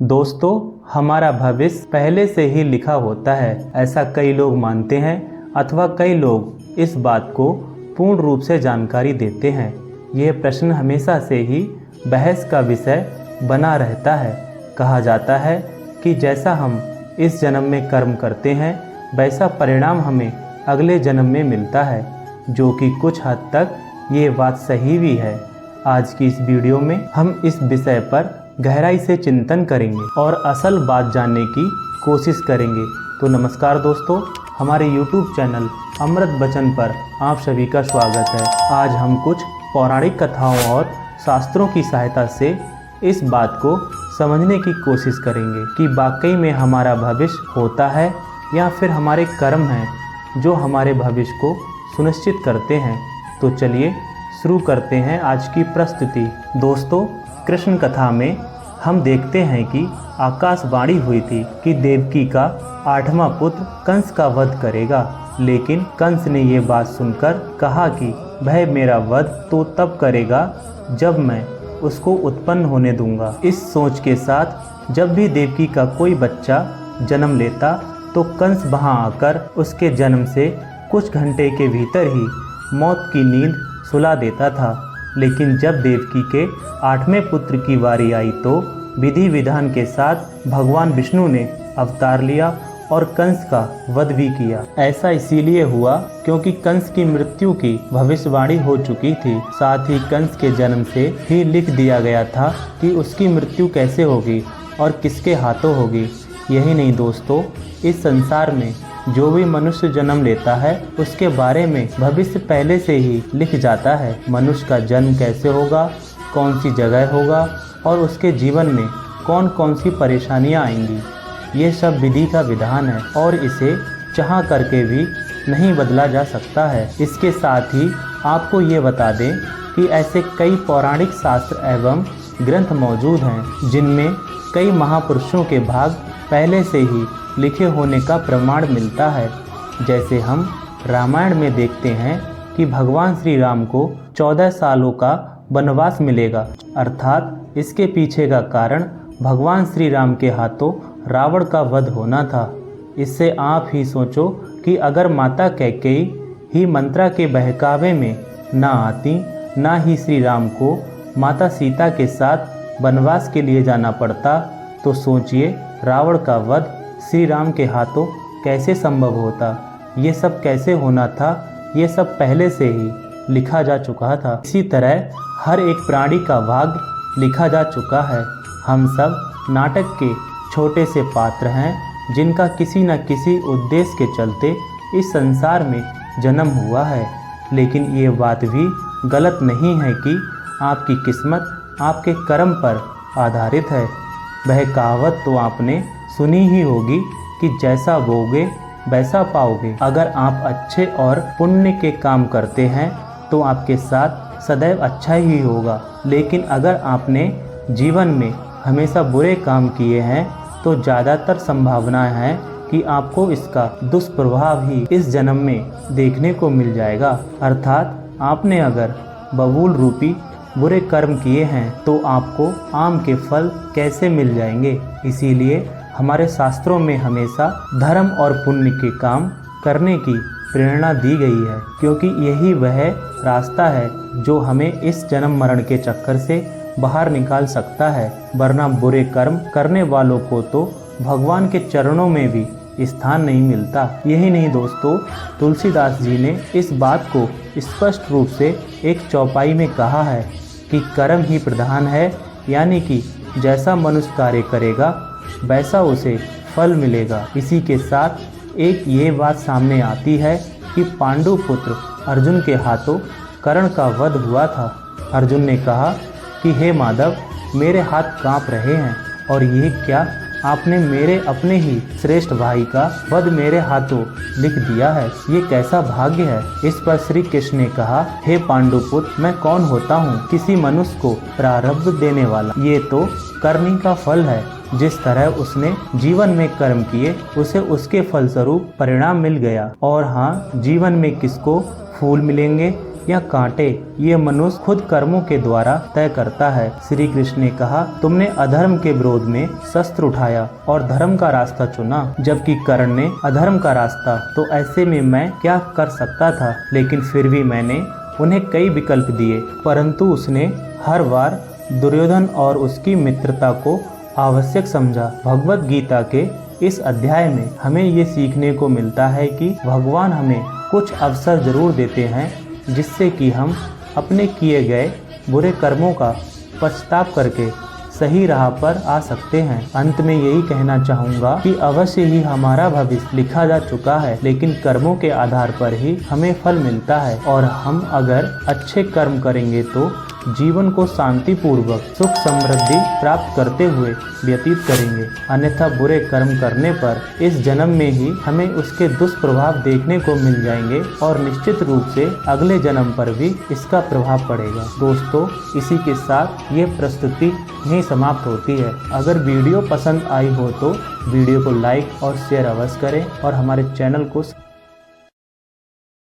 दोस्तों, हमारा भविष्य पहले से ही लिखा होता है, ऐसा कई लोग मानते हैं अथवा कई लोग इस बात को पूर्ण रूप से जानकारी देते हैं। यह प्रश्न हमेशा से ही बहस का विषय बना रहता है। कहा जाता है कि जैसा हम इस जन्म में कर्म करते हैं वैसा परिणाम हमें अगले जन्म में मिलता है, जो कि कुछ हद तक ये बात सही भी है। आज की इस वीडियो में हम इस विषय पर गहराई से चिंतन करेंगे और असल बात जानने की कोशिश करेंगे। तो नमस्कार दोस्तों, हमारे YouTube चैनल अमृत वचन पर आप सभी का स्वागत है। आज हम कुछ पौराणिक कथाओं और शास्त्रों की सहायता से इस बात को समझने की कोशिश करेंगे कि वाकई में हमारा भविष्य होता है या फिर हमारे कर्म हैं जो हमारे भविष्य को सुनिश्चित करते हैं। तो चलिए शुरू करते हैं आज की प्रस्तुति। दोस्तों, कृष्ण कथा में हम देखते हैं कि आकाशवाणी हुई थी कि देवकी का 8वां पुत्र कंस का वध करेगा, लेकिन कंस ने ये बात सुनकर कहा कि वह मेरा वध तो तब करेगा जब मैं उसको उत्पन्न होने दूंगा। इस सोच के साथ जब भी देवकी का कोई बच्चा जन्म लेता तो कंस वहां आकर उसके जन्म से कुछ घंटे के भीतर ही मौत की नींद सुला देता था। लेकिन जब देवकी के 8वें पुत्र की बारी आई तो विधि विधान के साथ भगवान विष्णु ने अवतार लिया और कंस का वध भी किया। ऐसा इसीलिए हुआ क्योंकि कंस की मृत्यु की भविष्यवाणी हो चुकी थी। साथ ही कंस के जन्म से ही लिख दिया गया था कि उसकी मृत्यु कैसे होगी और किसके हाथों होगी। यही नहीं दोस्तों, इस संसार में जो भी मनुष्य जन्म लेता है उसके बारे में भविष्य पहले से ही लिख जाता है। मनुष्य का जन्म कैसे होगा, कौन सी जगह होगा और उसके जीवन में कौन कौन सी परेशानियां आएंगी, ये सब विधि का विधान है और इसे चाह करके भी नहीं बदला जा सकता है। इसके साथ ही आपको ये बता दें कि ऐसे कई पौराणिक शास्त्र एवं ग्रंथ मौजूद हैं जिनमें कई महापुरुषों के भाग पहले से ही लिखे होने का प्रमाण मिलता है। जैसे हम रामायण में देखते हैं कि भगवान श्री राम को 14 सालों का वनवास मिलेगा, अर्थात इसके पीछे का कारण भगवान श्री राम के हाथों रावण का वध होना था। इससे आप ही सोचो कि अगर माता कैकेयी ही मंत्रा के बहकावे में ना आती, ना ही श्री राम को माता सीता के साथ वनवास के लिए जाना पड़ता, तो सोचिए रावण का वध श्री राम के हाथों कैसे संभव होता। ये सब कैसे होना था, ये सब पहले से ही लिखा जा चुका था। इसी तरह हर एक प्राणी का भाग्य लिखा जा चुका है। हम सब नाटक के छोटे से पात्र हैं जिनका किसी न किसी उद्देश्य के चलते इस संसार में जन्म हुआ है। लेकिन ये बात भी गलत नहीं है कि आपकी किस्मत आपके कर्म पर आधारित है। वह कहावत तो आपने सुनी ही होगी कि जैसा बोगे वैसा पाओगे। अगर आप अच्छे और पुण्य के काम करते हैं तो आपके साथ सदैव अच्छा ही होगा, लेकिन अगर आपने जीवन में हमेशा बुरे काम किए हैं तो ज़्यादातर संभावनाएं हैं कि आपको इसका दुष्प्रभाव ही इस जन्म में देखने को मिल जाएगा। अर्थात आपने अगर बबूल रूपी बुरे कर्म किए हैं तो आपको आम के फल कैसे मिल जाएंगे। इसीलिए हमारे शास्त्रों में हमेशा धर्म और पुण्य के काम करने की प्रेरणा दी गई है, क्योंकि यही वह रास्ता है जो हमें इस जन्म मरण के चक्कर से बाहर निकाल सकता है। वरना बुरे कर्म करने वालों को तो भगवान के चरणों में भी स्थान नहीं मिलता। यही नहीं दोस्तों, तुलसीदास जी ने इस बात को स्पष्ट रूप से एक चौपाई में कहा है कि कर्म ही प्रधान है, यानी कि जैसा मनुष्य कार्य करेगा वैसा उसे फल मिलेगा। इसी के साथ एक ये बात सामने आती है कि पांडु पुत्र अर्जुन के हाथों कर्ण का वध हुआ था। अर्जुन ने कहा कि हे माधव, मेरे हाथ कांप रहे हैं और ये क्या, आपने मेरे अपने ही श्रेष्ठ भाई का वध मेरे हाथों लिख दिया है, ये कैसा भाग्य है। इस पर श्री कृष्ण ने कहा, हे पांडुपुत्र, मैं कौन होता हूँ किसी मनुष्य को प्रारब्ध देने वाला। ये तो करनी का फल है। जिस तरह उसने जीवन में कर्म किए उसे उसके फलस्वरूप परिणाम मिल गया। और हाँ, जीवन में किसको फूल मिलेंगे या कांटे ये मनुष्य खुद कर्मों के द्वारा तय करता है। श्री कृष्ण ने कहा, तुमने अधर्म के विरोध में शस्त्र उठाया और धर्म का रास्ता चुना, जबकि कर्ण ने अधर्म का रास्ता। तो ऐसे में मैं क्या कर सकता था? लेकिन फिर भी मैंने उन्हें कई विकल्प दिए, परंतु उसने हर बार दुर्योधन और उसकी मित्रता को आवश्यक समझा। भगवत गीता के इस अध्याय में हमें ये सीखने को मिलता है कि भगवान हमें कुछ अवसर जरूर देते हैं, जिससे कि हम अपने किए गए बुरे कर्मों का पश्चाताप करके सही राह पर आ सकते हैं। अंत में यही कहना चाहूँगा कि अवश्य ही हमारा भविष्य लिखा जा चुका है, लेकिन कर्मों के आधार पर ही हमें फल मिलता है। और हम अगर अच्छे कर्म करेंगे तो जीवन को शांति पूर्वक सुख समृद्धि प्राप्त करते हुए व्यतीत करेंगे। अन्यथा बुरे कर्म करने पर इस जन्म में ही हमें उसके दुष्प्रभाव देखने को मिल जाएंगे और निश्चित रूप से अगले जन्म पर भी इसका प्रभाव पड़ेगा। दोस्तों, इसी के साथ ये प्रस्तुति यहीं समाप्त होती है। अगर वीडियो पसंद आई हो तो वीडियो को लाइक और शेयर अवश्य करें और हमारे चैनल को